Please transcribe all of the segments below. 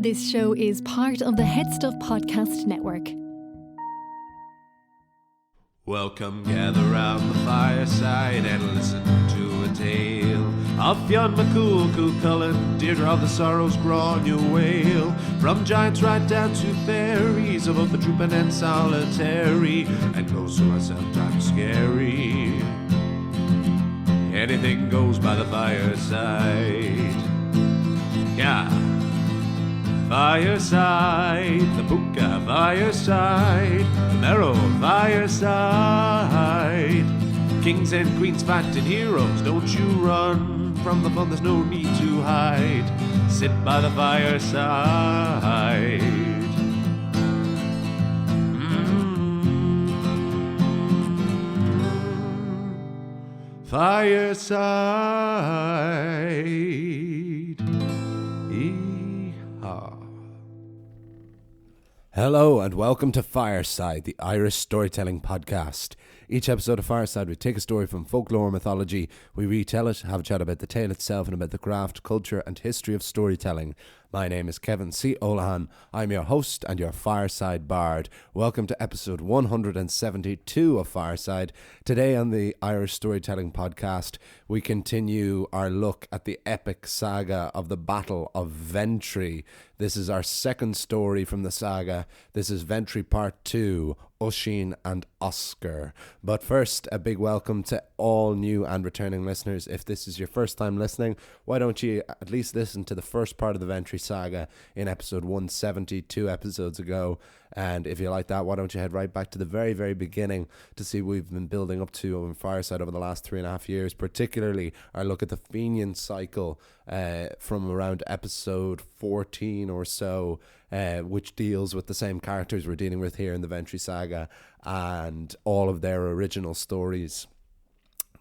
This show is part of the Head Stuff Podcast Network. Welcome, gather round the fireside and listen to a tale of Fionn MacCumhaill, Cuchulainn, Deirdre of the Sorrows, Gráinne Wail. From giants right down to fairies, of both the trooping and solitary, and those who are sometimes scary. Anything goes by the fireside. Yeah. Fireside, the Puka fireside, the Marrow fireside. Kings and queens fighting heroes, don't you run from the fun, there's no need to hide. Sit by the fireside. Fireside. Hello and welcome to Fireside, the Irish storytelling podcast. Each episode of Fireside, we take a story from folklore, mythology, we retell it, have a chat about the tale itself and about the craft, culture and history of storytelling. My name is Kevin C. Olahan. I'm your host and your Fireside Bard. Welcome to episode 172 of Fireside. Today on the Irish Storytelling Podcast, we continue our look at the epic saga of the Battle of Ventry. This is our second story from the saga. This is Ventry Part 2, Oisín and Osgar. But first, a big welcome to all new and returning listeners. If this is your first time listening, why don't you at least listen to the first part of the Ventry saga in episode 172 episodes ago. And if you like that, why don't you head right back to the very, very beginning to see what we've been building up to on Fireside over the last 3.5 years, particularly our look at the Fionn cycle from around episode 14 or so, which deals with the same characters we're dealing with here in the Ventry saga and all of their original stories,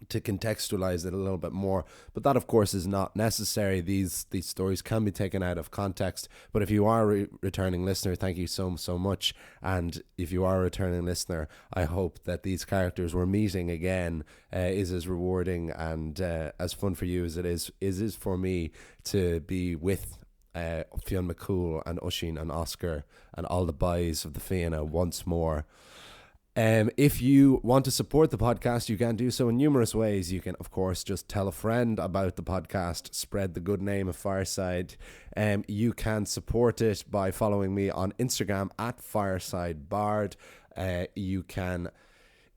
to contextualize it a little bit more. But that, of course, is not necessary. These stories can be taken out of context. But if you are a returning listener, thank you so much. And if you are a returning listener, I hope that these characters we're meeting again is as rewarding and as fun for you as it is for me to be with Fionn MacCumhaill and Oisín and Osgar and all the boys of the Fianna once more. If you want to support the podcast, you can do so in numerous ways. You can, of course, just tell a friend about the podcast, spread the good name of Fireside. You can support it by following me on Instagram at FiresideBard. You can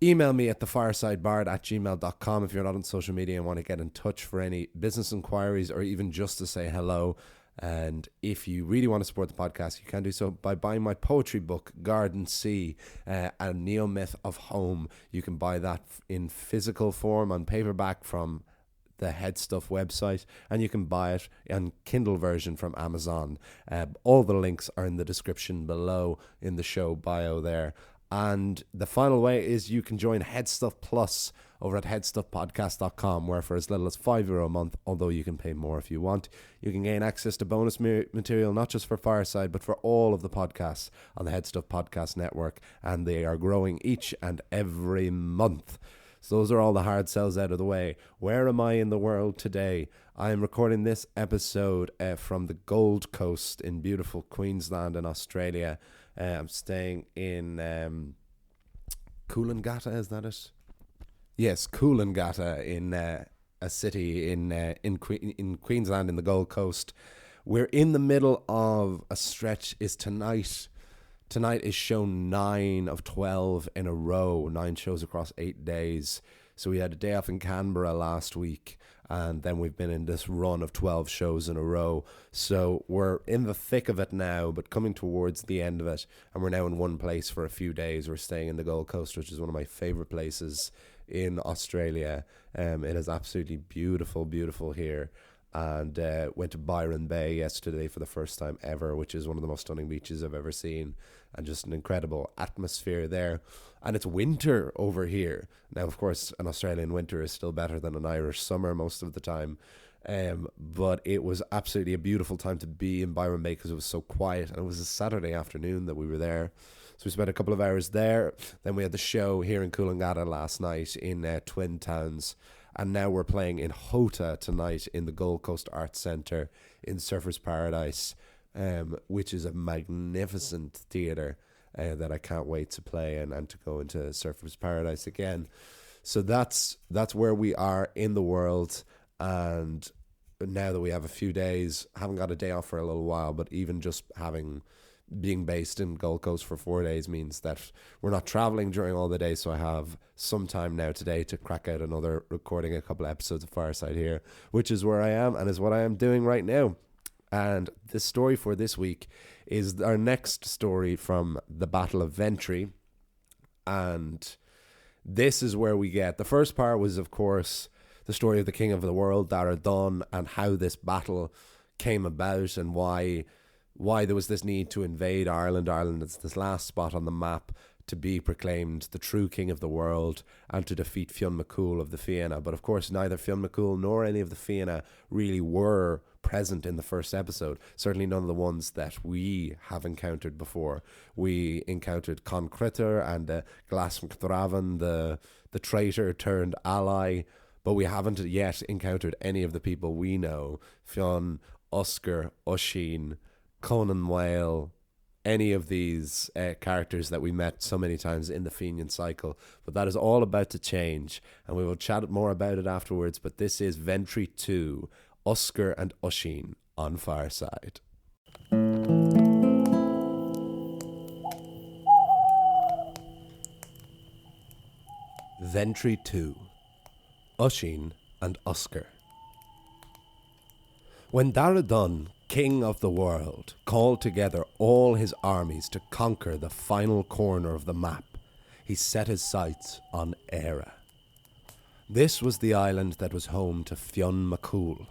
email me at thefiresidebard@gmail.com if you're not on social media and want to get in touch for any business inquiries or even just to say hello. And if you really want to support the podcast, you can do so by buying my poetry book, Garden Sea, a neo-myth of home. You can buy that in physical form on paperback from the Head Stuff website, and you can buy it in Kindle version from Amazon. All the links are in the description below in the show bio there. And the final way is you can join Head Stuff Plus over at headstuffpodcast.com, where for as little as €5 a month, although you can pay more if you want, you can gain access to bonus material, not just for Fireside, but for all of the podcasts on the Head Stuff Podcast Network, and they are growing each and every month. So those are all the hard sells out of the way. Where am I in the world today? I am recording this episode from the Gold Coast in beautiful Queensland in Australia. I'm staying in Coolangatta, is that it? Yes, Coolangatta in a city in Queensland in the Gold Coast. We're in the middle of a stretch. Tonight is show 9 of 12 in a row, 9 shows across 8 days. So we had a day off in Canberra last week, and then we've been in this run of 12 shows in a row. So we're in the thick of it now, but coming towards the end of it, and we're now in one place for a few days. We're staying in the Gold Coast, which is one of my favourite places in Australia. It is absolutely beautiful here. And went to Byron Bay yesterday for the first time ever, which is one of the most stunning beaches I've ever seen, and just an incredible atmosphere there. And it's winter over here. Now, of course, an Australian winter is still better than an Irish summer most of the time. But it was absolutely a beautiful time to be in Byron Bay because it was so quiet. And it was a Saturday afternoon that we were there. So we spent a couple of hours there. Then we had the show here in Coolangatta last night in Twin Towns. And now we're playing in Hota tonight in the Gold Coast Arts Centre in Surfers Paradise. which is a magnificent theatre that I can't wait to play and to go into Surfer's Paradise again. So that's where we are in the world, and now that we have a few days, haven't got a day off for a little while, but even just being based in Gold Coast for 4 days means that we're not traveling during all the days, so I have some time now today to crack out recording a couple of episodes of Fireside here, which is where I am and is what I am doing right now. And the story for this week is our next story from the Battle of Ventry, and this is where we get, the first part was of course the story of the King of the World, Dara Dun, and how this battle came about and why there was this need to invade Ireland. Ireland is this last spot on the map to be proclaimed the true king of the world and to defeat Fionn MacCumhaill of the Fianna. But of course, neither Fionn MacCumhaill nor any of the Fianna really were present in the first episode. Certainly none of the ones that we have encountered before. We encountered Con Critter and Glas McThravan, the traitor turned ally, but we haven't yet encountered any of the people we know. Fionn, Oscar, Oisín, Conan Whale, any of these characters that we met so many times in the Fenian cycle. But that is all about to change, and we will chat more about it afterwards. But this is Ventry 2, Oscar and Oisín on Fireside. Ventry 2, Oisín and Oscar. When Dara Dun, king of the world, called together all his armies to conquer the final corner of the map, he set his sights on Éire. This was the island that was home to Fionn MacCumhaill,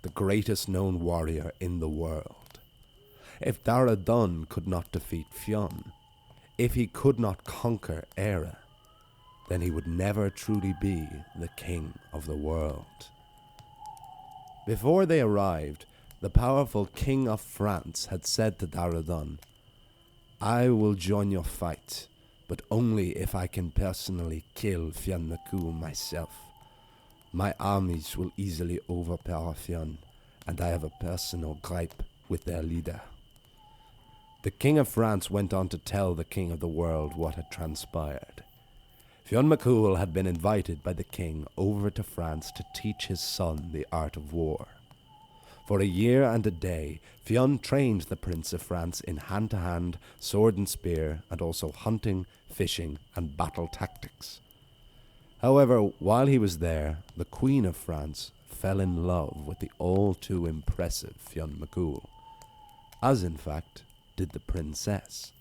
the greatest known warrior in the world. If Dara Dun could not defeat Fionn, if he could not conquer Éire, then he would never truly be the king of the world. Before they arrived, the powerful King of France had said to Dara Dun, "I will join your fight, but only if I can personally kill Fionn MacCumhaill myself. My armies will easily overpower Fionn, and I have a personal gripe with their leader." The King of France went on to tell the King of the World what had transpired. Fionn MacCumhaill had been invited by the king over to France to teach his son the art of war. For a year and a day, Fionn trained the Prince of France in hand-to-hand, sword and spear, and also hunting, fishing, and battle tactics. However, while he was there, the Queen of France fell in love with the all-too-impressive Fionn MacCumhaill, as in fact did the princess.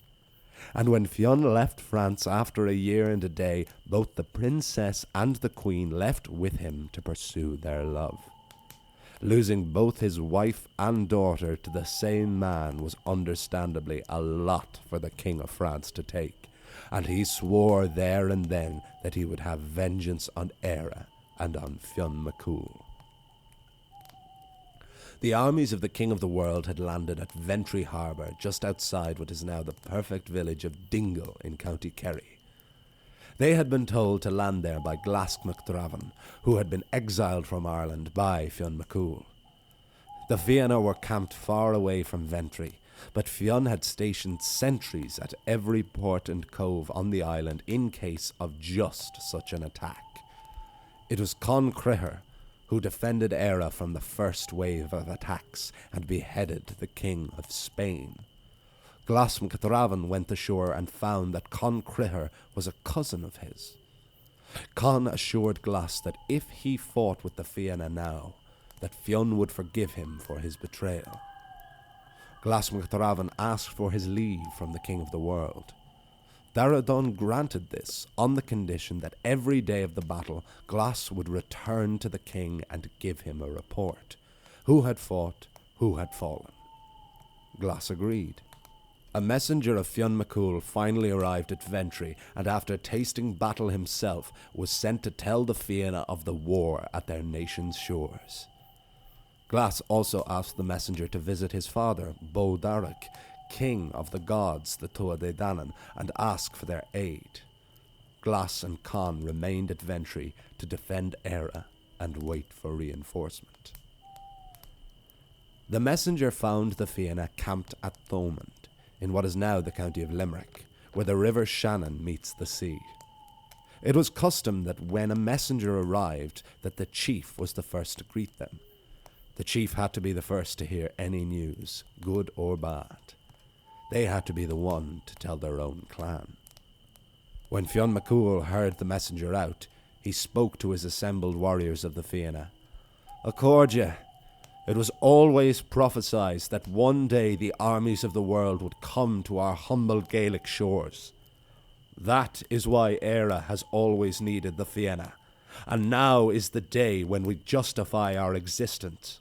And when Fionn left France after a year and a day, both the princess and the queen left with him to pursue their love. Losing both his wife and daughter to the same man was understandably a lot for the King of France to take, and he swore there and then that he would have vengeance on Éire and on Fionn MacCumhaill. The armies of the King of the World had landed at Ventry Harbour, just outside what is now the perfect village of Dingle in County Kerry. They had been told to land there by Glas McThravan, who had been exiled from Ireland by Fionn MacCumhaill. The Fianna were camped far away from Ventry, but Fionn had stationed sentries at every port and cove on the island in case of just such an attack. It was Con Critter who defended Éire from the first wave of attacks and beheaded the King of Spain. Glas McThravan went ashore and found that Con Critter was a cousin of his. Con assured Glas that if he fought with the Fianna now, that Fionn would forgive him for his betrayal. Glas McThravan asked for his leave from the King of the World. Dara Dun granted this on the condition that every day of the battle, Glas would return to the king and give him a report. Who had fought, who had fallen. Glas agreed. A messenger of Fionn MacCumhaill finally arrived at Ventry, and after tasting battle himself, was sent to tell the Fianna of the war at their nation's shores. Glas also asked the messenger to visit his father, Bo Darach, king of the gods, the Tuatha De Danann, and ask for their aid. Glas and Con remained at Ventry to defend Éire and wait for reinforcement. The messenger found the Fianna camped at Thomond, in what is now the county of Limerick, where the river Shannon meets the sea. It was custom that when a messenger arrived, that the chief was the first to greet them. The chief had to be the first to hear any news, good or bad. They had to be the one to tell their own clan. When Fionn MacCumhaill heard the messenger out, he spoke to his assembled warriors of the Fianna. "Accordia, it was always prophesied that one day the armies of the world would come to our humble Gaelic shores. That is why Éire has always needed the Fianna, and now is the day when we justify our existence.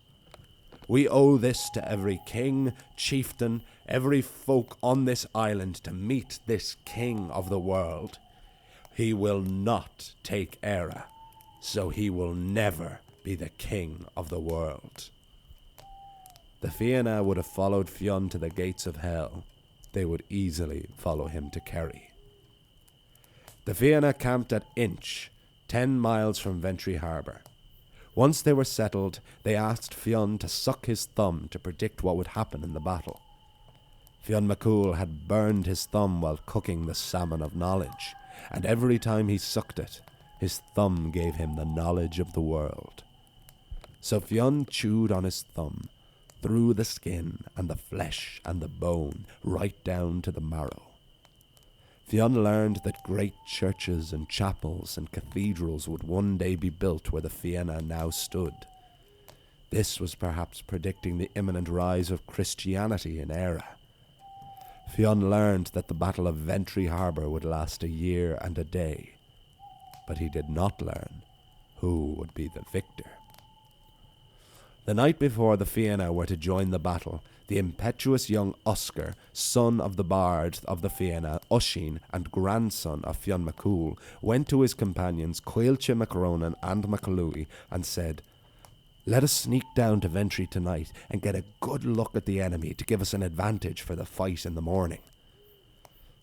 We owe this to every king, chieftain, every folk on this island to meet this king of the world. He will not take Éire, so he will never be the king of the world." The Fianna would have followed Fionn to the gates of hell. They would easily follow him to Kerry. The Fianna camped at Inch, 10 miles from Ventry harbour. Once they were settled, they asked Fionn to suck his thumb to predict what would happen in the battle. Fionn MacCumhaill had burned his thumb while cooking the salmon of knowledge, and every time he sucked it, his thumb gave him the knowledge of the world. So Fionn chewed on his thumb, through the skin and the flesh and the bone, right down to the marrow. Fionn learned that great churches and chapels and cathedrals would one day be built where the Fianna now stood. This was perhaps predicting the imminent rise of Christianity in Éire. Fionn learned that the Battle of Ventry harbour would last a year and a day, but he did not learn who would be the victor. The night before the Fianna were to join the battle, the impetuous young Oscar, son of the bard of the Fianna, Oisín, and grandson of Fionn MacCumhaill, went to his companions Caoilte MacRonan and MacLuhy and said, "Let us sneak down to Ventry tonight and get a good look at the enemy to give us an advantage for the fight in the morning."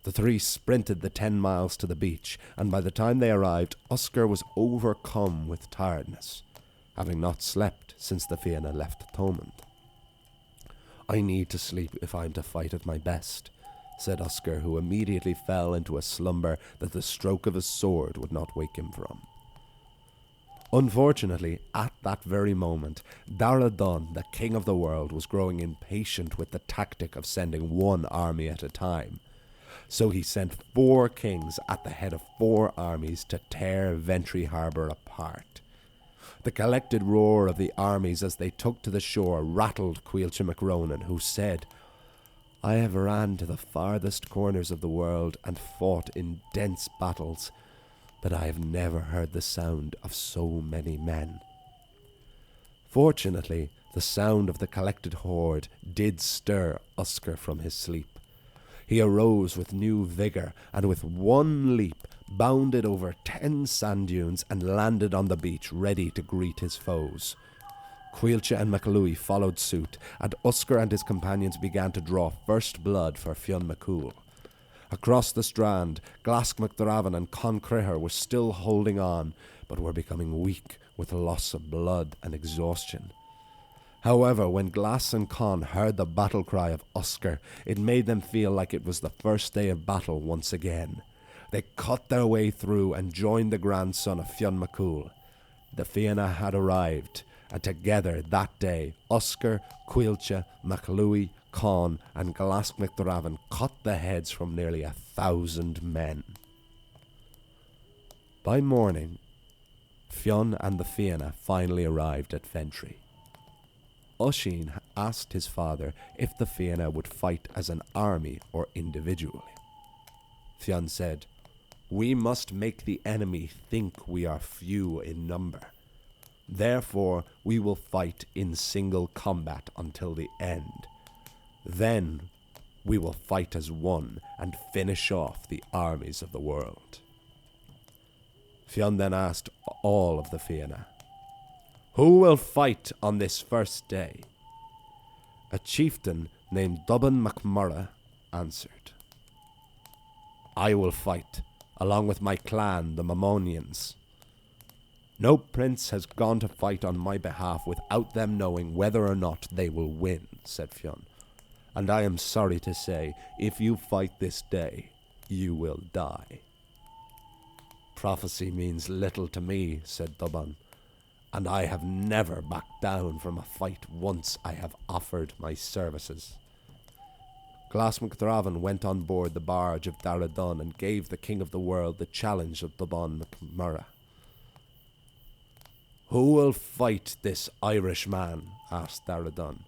The three sprinted the 10 miles to the beach, and by the time they arrived, Oscar was overcome with tiredness, having not slept since the Fianna left Thomond. "I need to sleep if I am to fight at my best," said Oscar, who immediately fell into a slumber that the stroke of his sword would not wake him from. Unfortunately, at that very moment, Dara Dun, the king of the world, was growing impatient with the tactic of sending one army at a time. So he sent 4 kings at the head of 4 armies to tear Ventry harbour apart. The collected roar of the armies as they took to the shore rattled Caoilte MacRonan, who said, "I have ran to the farthest corners of the world and fought in dense battles, but I have never heard the sound of so many men." Fortunately, the sound of the collected horde did stir Oscar from his sleep. He arose with new vigour and with one leap bounded over 10 sand dunes and landed on the beach ready to greet his foes. Caoilte and MacLuhy followed suit, and Oscar and his companions began to draw first blood for Fionn MacCumhaill. Across the strand, Glask MacDravan and Con Crihir were still holding on, but were becoming weak with loss of blood and exhaustion. However, when Glass and Con heard the battle cry of Oscar, it made them feel like it was the first day of battle once again. They cut their way through and joined the grandson of Fionn MacCumhaill. The Fianna had arrived, and together that day, Oscar, Caoilte, MacLuhy, Con and Glask MacDravan cut the heads from nearly 1,000 men. By morning, Fionn and the Fianna finally arrived at Ventry. Oisín asked his father if the Fianna would fight as an army or individually. Fionn said, "We must make the enemy think we are few in number. Therefore, we will fight in single combat until the end. Then, we will fight as one and finish off the armies of the world." Fionn then asked all of the Fianna, "Who will fight on this first day?" A chieftain named Dubban MacMurrough answered, "I will fight, along with my clan, the Mammonians." No prince has gone to fight on my behalf without them knowing whether or not they will win, said Fionn. And I am sorry to say, if you fight this day, you will die. Prophecy means little to me, said Dubhan, and I have never backed down from a fight once I have offered my services. Glas MacDravan went on board the barge of Dara Dun and gave the King of the World the challenge of Dubhan MacMurrough. Who will fight this Irish man? Asked Dara Dun.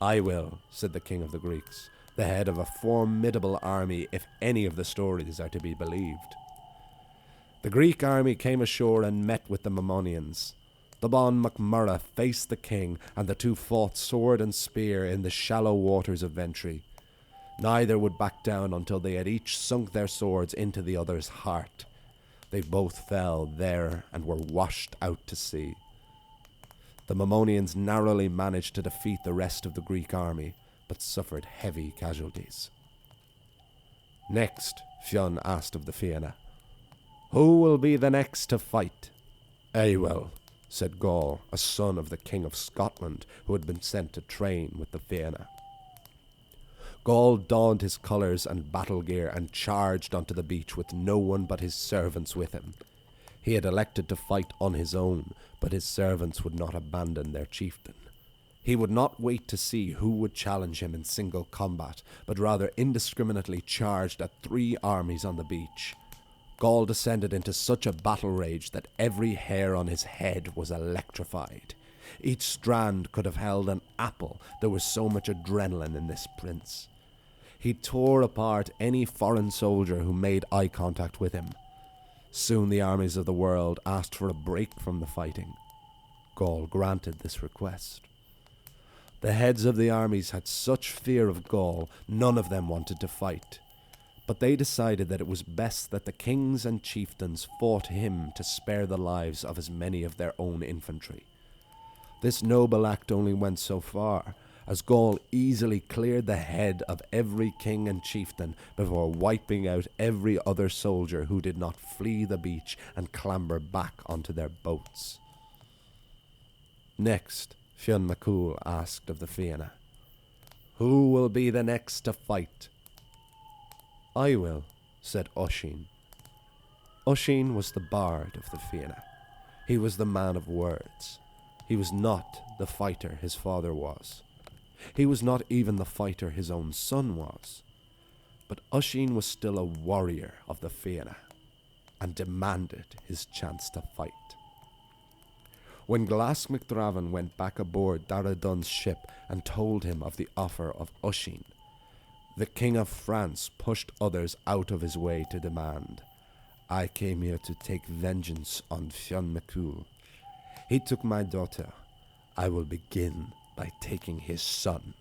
I will, said the King of the Greeks, the head of a formidable army if any of the stories are to be believed. The Greek army came ashore and met with the Memonians. Dubhan MacMurrough faced the king, and the two fought sword and spear in the shallow waters of Ventry. Neither would back down until they had each sunk their swords into the other's heart. They both fell there and were washed out to sea. The Memonians narrowly managed to defeat the rest of the Greek army, but suffered heavy casualties. Next, Fionn asked of the Fianna, who will be the next to fight? I will, said Gaul, a son of the King of Scotland, who had been sent to train with the Fianna. Gaul donned his colours and battle gear and charged onto the beach with no one but his servants with him. He had elected to fight on his own, but his servants would not abandon their chieftain. He would not wait to see who would challenge him in single combat, but rather indiscriminately charged at 3 armies on the beach. Gaul descended into such a battle rage that every hair on his head was electrified. Each strand could have held an apple, there was so much adrenaline in this prince. He tore apart any foreign soldier who made eye contact with him. Soon the armies of the world asked for a break from the fighting. Gaul granted this request. The heads of the armies had such fear of Gaul, none of them wanted to fight. But they decided that it was best that the kings and chieftains fought him to spare the lives of as many of their own infantry. This noble act only went so far, as Gaul easily cleared the head of every king and chieftain before wiping out every other soldier who did not flee the beach and clamber back onto their boats. Next, Fionn MacCumhaill asked of the Fianna, who will be the next to fight? I will, said Oisín. Oisín was the bard of the Fianna. He was the man of words. He was not the fighter his father was. He was not even the fighter his own son was. But Oisín was still a warrior of the Fianna, and demanded his chance to fight. When Glas MacDravan went back aboard Dara Dun's ship and told him of the offer of Oisín, the King of France pushed others out of his way to demand, I came here to take vengeance on Fionn MacCumhaill. He took my daughter. I will begin by taking his son.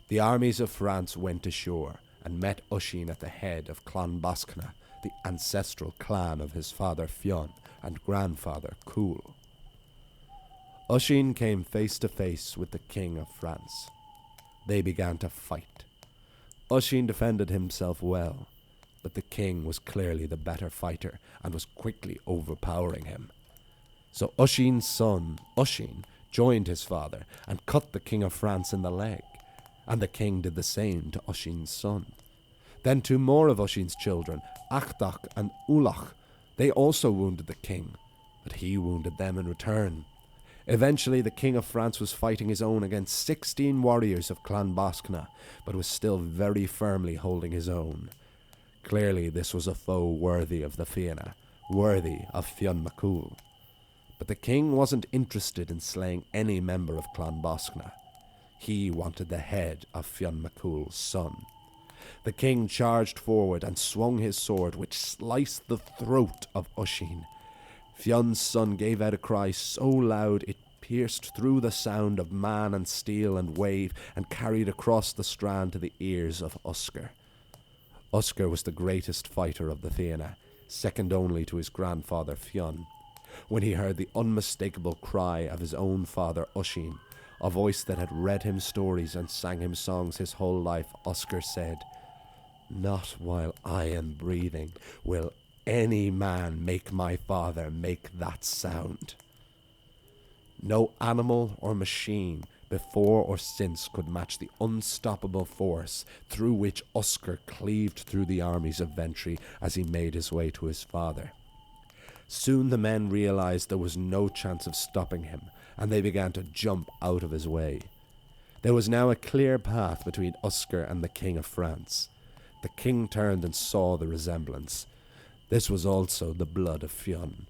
The armies of France went ashore and met Oisín at the head of Clan Boscna, the ancestral clan of his father Fionn and grandfather Cúil. Oisín came face to face with the King of France. They began to fight. Oisín defended himself well, but the king was clearly the better fighter and was quickly overpowering him. So Oisín's son, Oisín, joined his father and cut the King of France in the leg, and the king did the same to Oisín's son. Then 2 more of Oisín's children, Achdach and Ulach, they also wounded the king, but he wounded them in return. Eventually, the King of France was fighting his own against 16 warriors of Clan Boscna, but was still very firmly holding his own. Clearly, this was a foe worthy of the Fianna, worthy of Fionn MacCumhaill. But the king wasn't interested in slaying any member of Clan Boscna. He wanted the head of Fionn MacCumhaill's son. The king charged forward and swung his sword, which sliced the throat of Oisín. Fionn's son gave out a cry so loud it pierced through the sound of man and steel and wave and carried across the strand to the ears of Osgar. Osgar was the greatest fighter of the Fianna, second only to his grandfather Fionn. When he heard the unmistakable cry of his own father Oisín, a voice that had read him stories and sang him songs his whole life, Osgar said, "Not while I am breathing will any man make my father make that sound. No animal or machine before or since could match the unstoppable force through which Oscar cleaved through the armies of Ventry as he made his way to his father. Soon the men realized there was no chance of stopping him, and they began to jump out of his way. There was now a clear path between Oscar and the King of France. The king turned and saw the resemblance. This was also the blood of Fionn.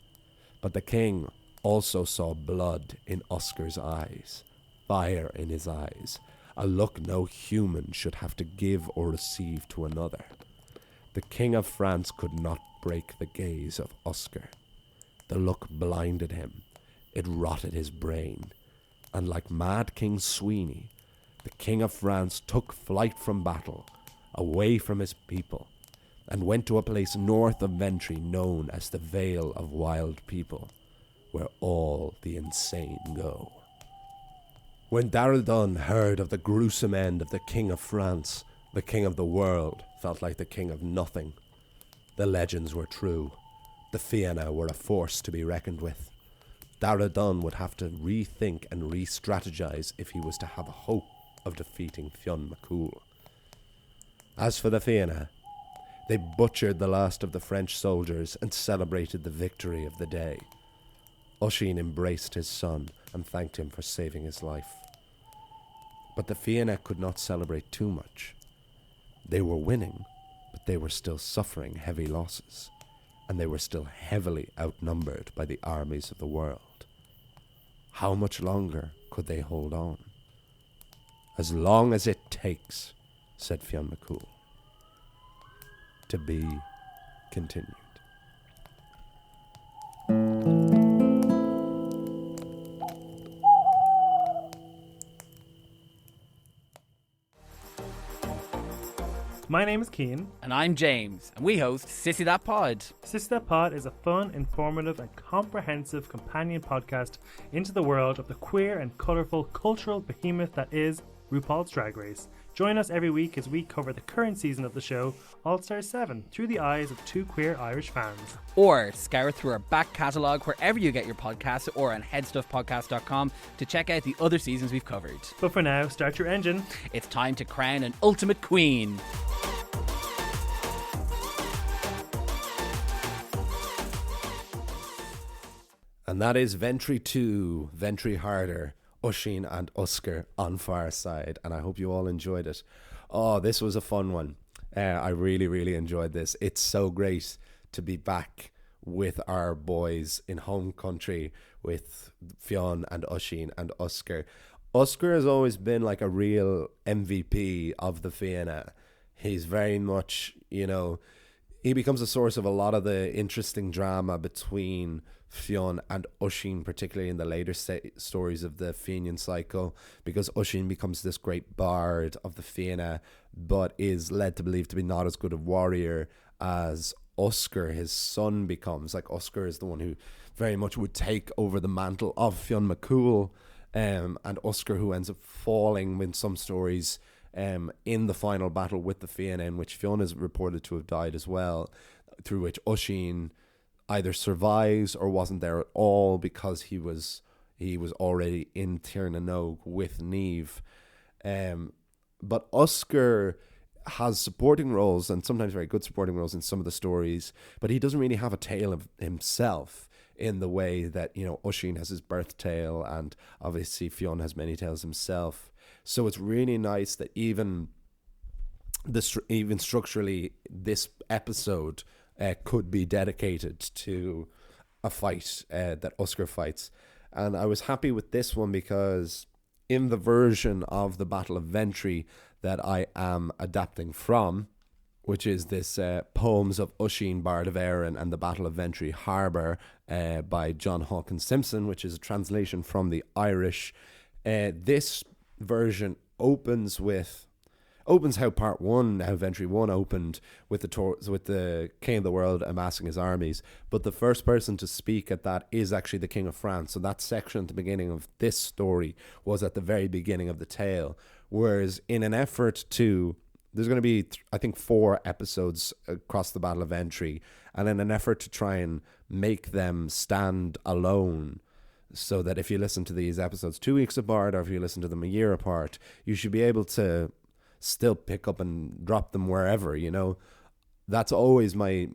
But the king also saw blood in Oscar's eyes, fire in his eyes, a look no human should have to give or receive to another. The King of France could not break the gaze of Oscar. The look blinded him. It rotted his brain. And like mad King Sweeney, the King of France took flight from battle, away from his people, and went to a place north of Ventry known as the Vale of Wild People, where all the insane go. When Darrell Dunn heard of the gruesome end of the King of France, the King of the world felt like the King of nothing. The legends were true. The Fianna were a force to be reckoned with. Darrell Dunn would have to rethink and re-strategize if he was to have a hope of defeating Fionn MacCumhaill. As for the Fianna, they butchered the last of the French soldiers and celebrated the victory of the day. Oisín embraced his son and thanked him for saving his life. But the Fianna could not celebrate too much. They were winning, but they were still suffering heavy losses, and they were still heavily outnumbered by the armies of the world. How much longer could they hold on? As long as it takes, said Fionn MacCumhaill. To be continued. My name is Cian. And I'm James, and we host Sissy That Pod. Sissy That Pod is a fun, informative and comprehensive companion podcast into the world of the queer and colourful cultural behemoth that is RuPaul's Drag Race. Join us every week as we cover the current season of the show, All Stars 7, through the eyes of two queer Irish fans. Or scour through our back catalogue wherever you get your podcasts or on headstuffpodcast.com to check out the other seasons we've covered. But for now, start your engine. It's time to crown an ultimate queen. And that is Ventry 2, Ventry Harder, Oisín and Oscar on Fireside. And I hope you all enjoyed it. Oh, this was a fun one. I really, really enjoyed this. It's so great to be back with our boys in home country with Fionn and Oisín and Oscar. Oscar has always been like a real MVP of the Fianna. He's very much, you know, he becomes a source of a lot of the interesting drama between Fionn and Oisín, particularly in the later stories of the Fionn cycle, because Oisín becomes this great bard of the Fianna, but is led to believe to be not as good a warrior as Oscar, his son, becomes. Like, Oscar is the one who very much would take over the mantle of Fionn MacCumhaill, and Oscar, who ends up falling in some stories in the final battle with the Fianna, in which Fionn is reported to have died as well, through which Oisín either survives or wasn't there at all because he was already in Tirnanog with Niamh. But Oscar has supporting roles, and sometimes very good supporting roles in some of the stories, but he doesn't really have a tale of himself in the way that, you know, Oisín has his birth tale, and obviously Fionn has many tales himself. So it's really nice that even structurally this episode could be dedicated to a fight that Oscar fights. And I was happy with this one because in the version of the Battle of Ventry that I am adapting from, which is this Poems of Oisín, Bard of Erin and the Battle of Ventry Harbour by John Hawkins Simpson, which is a translation from the Irish. This version opens how part one, how Ventry 1 opened with the King of the World amassing his armies. But the first person to speak at that is actually the King of France. So that section at the beginning of this story was at the very beginning of the tale. Whereas in an effort to there's going to be, I think, 4 episodes across the Battle of Ventry, and in an effort to try and make them stand alone, so that if you listen to these episodes 2 weeks apart, or if you listen to them a year apart, you should be able to still pick up and drop them wherever, you know. That's always my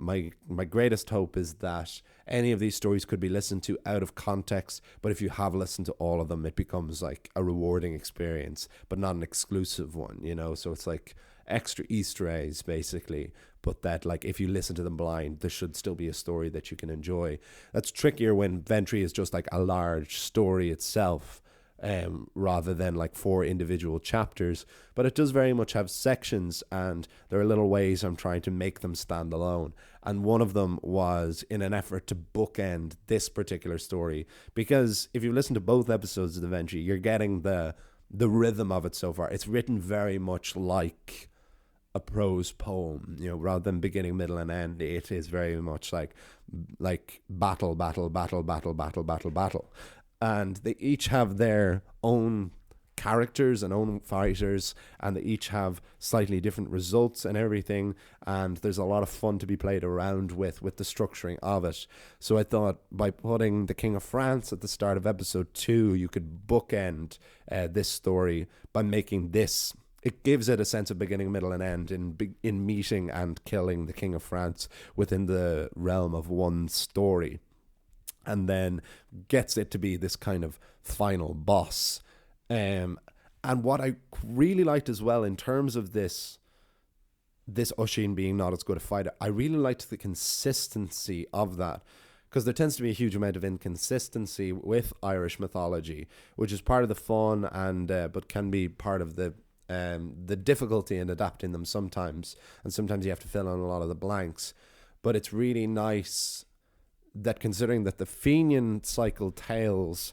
greatest hope, is that any of these stories could be listened to out of context, but if you have listened to all of them, it becomes like a rewarding experience, but not an exclusive one, you know. So it's like extra Easter eggs, basically, but that, like, if you listen to them blind, there should still be a story that you can enjoy. That's trickier when Ventry is just like a large story itself, rather than like 4 individual chapters, but it does very much have sections, and there are little ways I'm trying to make them stand alone. And one of them was in an effort to bookend this particular story, because if you listen to both episodes of the Ventry, you're getting the rhythm of it so far. It's written very much like a prose poem, you know, rather than beginning, middle, and end. It is very much like battle, battle, battle, battle, battle, battle, battle. And they each have their own characters and own fighters, and they each have slightly different results and everything, and there's a lot of fun to be played around with the structuring of it. So I thought by putting the King of France at the start of episode 2, you could bookend this story by making this. It gives it a sense of beginning, middle, and end in meeting and killing the King of France within the realm of one story, and then gets it to be this kind of final boss. And what I really liked as well, in terms of this Oisín being not as good a fighter, I really liked the consistency of that, because there tends to be a huge amount of inconsistency with Irish mythology, which is part of the fun, and but can be part of the difficulty in adapting them sometimes, and sometimes you have to fill in a lot of the blanks. But it's really nice that, considering that the Fionn cycle tales,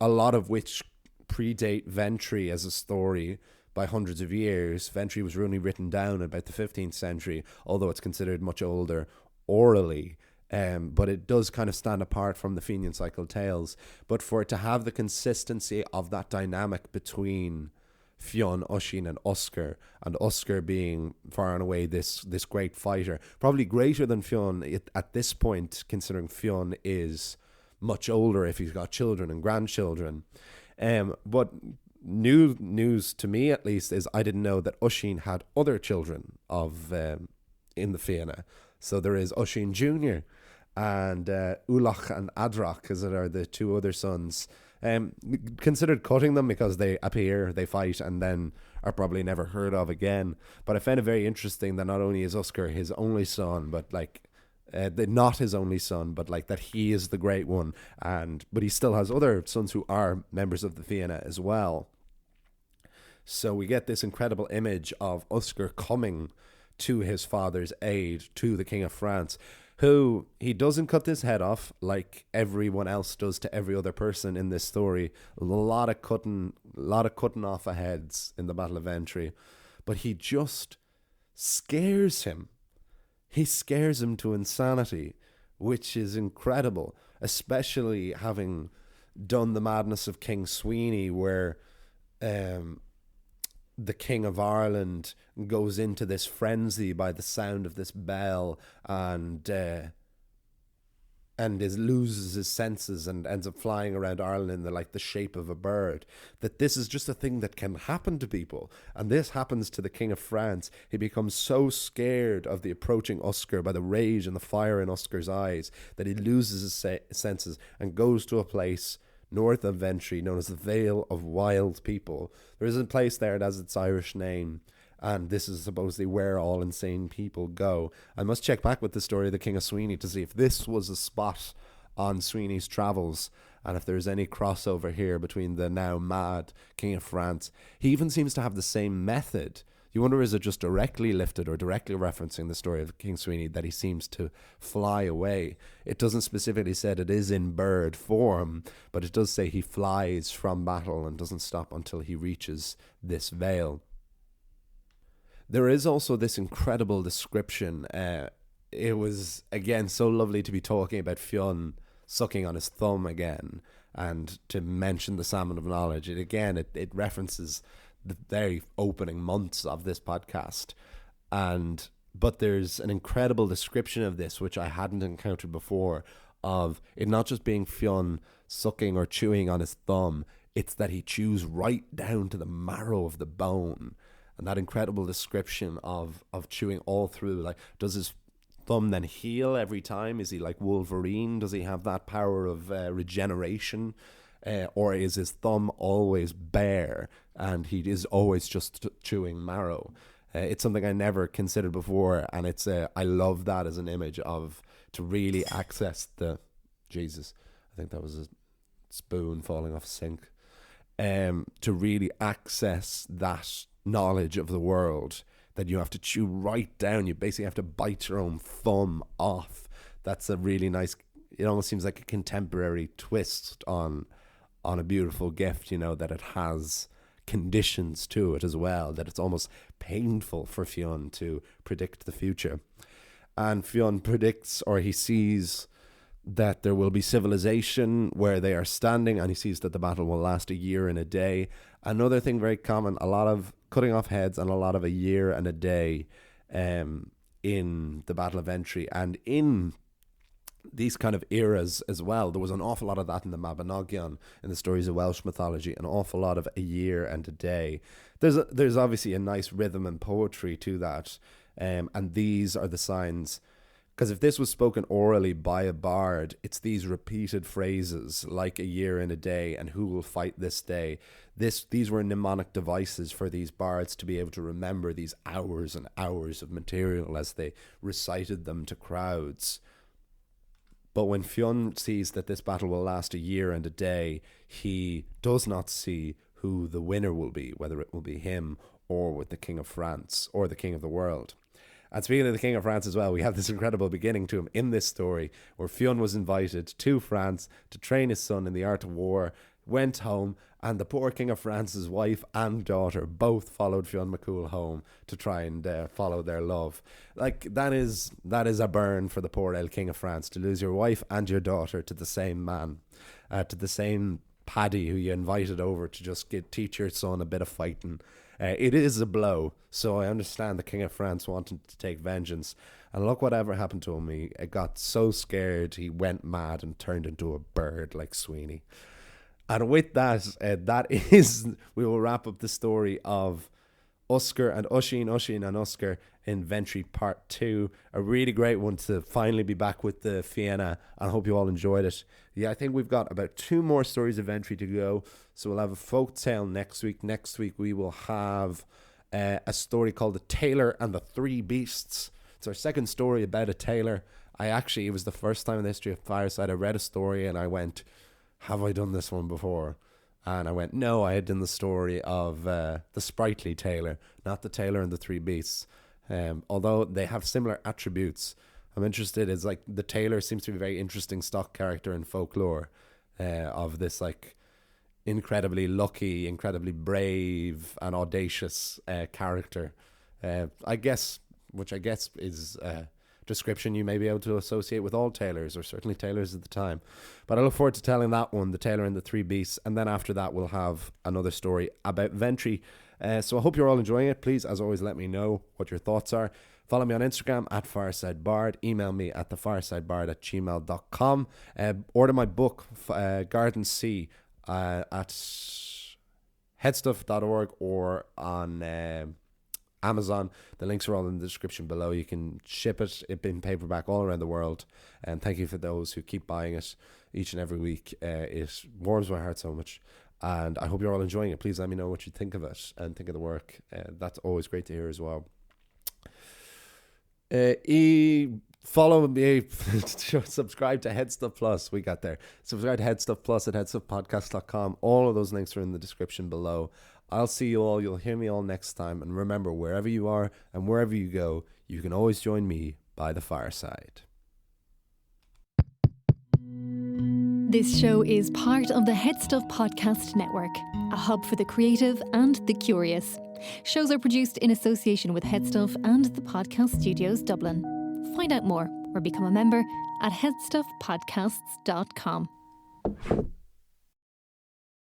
a lot of which predate Ventry as a story by hundreds of years. Ventry was really written down about the 15th century, although it's considered much older orally. But it does kind of stand apart from the Fionn cycle tales. But for it to have the consistency of that dynamic between Fionn, Oisín, and Oscar, and Oscar being far and away this great fighter, probably greater than Fionn at this point, considering Fionn is much older if he's got children and grandchildren. But new news to me, at least, is I didn't know that Oisín had other children of in the Fianna. So there is Oisín Jr. and Ulach and Adrach, as it are the 2 other sons. Considered cutting them because they appear, they fight, and then are probably never heard of again. But I found it very interesting that not only is Oscar his only son, but not his only son, but like that he is the great one, but he still has other sons who are members of the Fianna as well. So we get this incredible image of Oscar coming to his father's aid, to the King of France, who he doesn't cut his head off like everyone else does to every other person in this story. A lot of cutting off of heads in the Battle of Ventry, but he just scares him. He scares him to insanity, which is incredible, especially having done the madness of King Sweeney, where the King of Ireland goes into this frenzy by the sound of this bell, and loses his senses and ends up flying around Ireland in the shape of a bird. That this is just a thing that can happen to people, and this happens to the King of France. He becomes so scared of the approaching Oscar by the rage and the fire in Oscar's eyes that he loses his senses and goes to a place north of Ventry known as the Vale of Wild People. There is a place there that has its Irish name, and this is supposedly where all insane people go. I must check back with the story of the King of Sweeney to see if this was a spot on Sweeney's travels, and if there's any crossover here between the now mad King of France. He even seems to have the same method. You wonder, is it just directly lifted or directly referencing the story of King Sweeney that he seems to fly away? It doesn't specifically say it is in bird form, but it does say he flies from battle and doesn't stop until he reaches this vale. There is also this incredible description. It was, again, so lovely to be talking about Fionn sucking on his thumb again, and to mention the salmon of knowledge. It references the very opening months of this podcast. But there's an incredible description of this, which I hadn't encountered before, of it not just being Fionn sucking or chewing on his thumb, it's that he chews right down to the marrow of the bone. And that incredible description of chewing all through, like, does his thumb then heal every time? Is he like Wolverine? Does he have that power of regeneration? Or is his thumb always bare and he is always just chewing marrow? It's something I never considered before, and it's I love that as an image of to really access the Jesus. I think that was a spoon falling off a sink. To really access that knowledge of the world that you have to chew right down. You basically have to bite your own thumb off. That's a really nice. It almost seems like a contemporary twist on a beautiful gift. You know, that it has conditions to it as well, that it's almost painful for Fionn to predict the future. And Fionn predicts, or he sees, that there will be civilization where they are standing, and he sees that the battle will last a year and a day. Another thing very common, a lot of cutting off heads and a lot of a year and a day in the Battle of Ventry, and in these kind of eras as well. There was an awful lot of that in the Mabinogion, in the stories of Welsh mythology, an awful lot of a year and a day. There's obviously a nice rhythm and poetry to that, and these are the signs. Because if this was spoken orally by a bard, it's these repeated phrases like a year and a day and who will fight this day. These were mnemonic devices for these bards to be able to remember these hours and hours of material as they recited them to crowds. But when Fionn sees that this battle will last a year and a day, he does not see who the winner will be, whether it will be him or with the King of France or the King of the world. And speaking of the King of France as well, we have this incredible beginning to him in this story where Fionn was invited to France to train his son in the art of war, went home, and the poor King of France's wife and daughter both followed Fionn MacCumhaill home to try and follow their love. Like, that is a burn for the poor old King of France, to lose your wife and your daughter to the same man, to the same Paddy who you invited over to just teach your son a bit of fighting. It is a blow, so I understand the King of France wanting to take vengeance. And look whatever happened to him. He got so scared, he went mad and turned into a bird like Sweeney. And with that, we will wrap up the story of Oscar and Oisín and Oscar in Ventry Part 2. A really great one to finally be back with the Fianna. I hope you all enjoyed it. Yeah, I think we've got about 2 more stories of Ventry to go. So we'll have a folk tale next week. Next week we will have a story called The Tailor and the Three Beasts. It's our second story about a tailor. It was the first time in the history of Fireside I read a story and I went, have I done this one before? And I went, no, I had done the story of the sprightly tailor, not the Tailor and the Three Beasts. Although they have similar attributes, I'm interested. It's like the tailor seems to be a very interesting stock character in folklore, of this like incredibly lucky, incredibly brave and audacious character. Which I guess is description you may be able to associate with all tailors, or certainly tailors at the time. But I look forward to telling that one, The Tailor and the Three Beasts, and then after that we'll have another story about Ventry. So I hope you're all enjoying it. Please, as always, let me know what your thoughts are. Follow me on Instagram at FiresideBard. Email me at thefiresidebard@gmail.com. Order my book, Garden Sea, at headstuff.org or on Amazon. The links are all in the description below. You can ship it in paperback all around the world. And thank you for those who keep buying it each and every week. It warms my heart so much. And I hope you're all enjoying it. Please let me know what you think of it and think of the work. That's always great to hear as well. Follow me, subscribe to Headstuff Plus. We got there. Subscribe to Headstuff Plus at headstuffpodcast.com. All of those links are in the description below. I'll see you all. You'll hear me all next time. And remember, wherever you are and wherever you go, you can always join me by the fireside. This show is part of the Headstuff Podcast Network, a hub for the creative and the curious. Shows are produced in association with Headstuff and the Podcast Studios Dublin. Find out more or become a member at headstuffpodcasts.com.